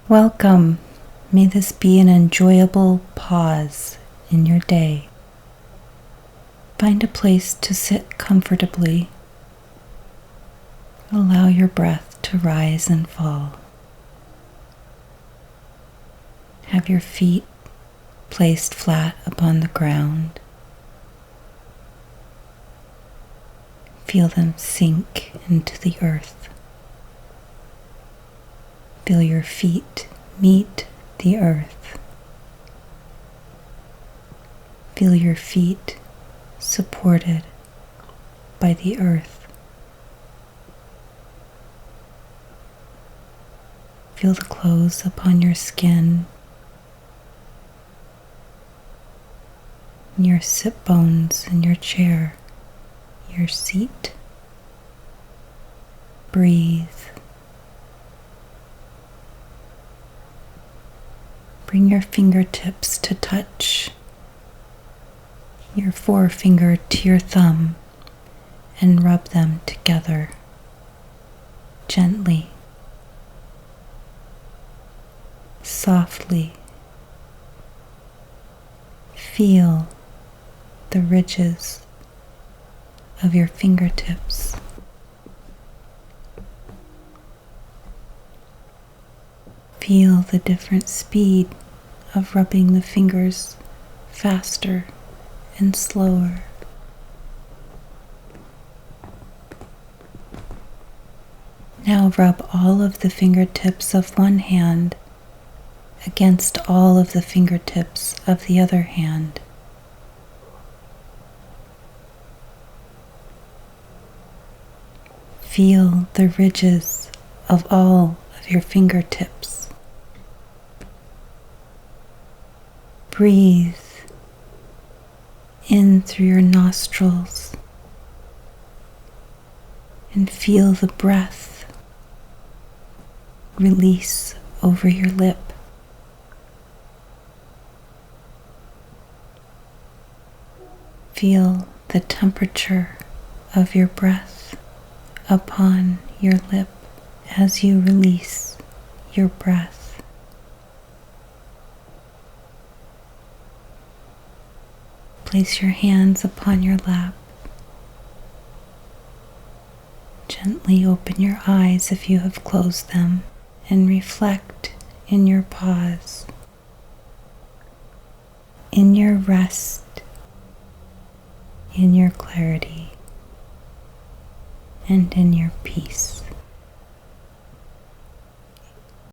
Welcome. May this be an enjoyable pause in your day. Find a place to sit comfortably. Allow your breath to rise and fall. Have your feet placed flat upon the ground. Feel them sink into the earth. Feel your feet meet the earth. Feel your feet supported by the earth. Feel the clothes upon your skin, your sit bones in your chair, your seat. Breathe. Bring your fingertips to touch, your forefinger to your thumb, and rub them together gently, softly. Feel the ridges of your fingertips. Feel the different speed of rubbing the fingers faster and slower. Now rub all of the fingertips of one hand against all of the fingertips of the other hand. Feel the ridges of all of your fingertips. Breathe in through your nostrils and feel the breath release over your lip. Feel the temperature of your breath upon your lip as you release your breath. Place your hands upon your lap. Gently open your eyes if you have closed them and reflect in your pause, in your rest, in your clarity, and in your peace.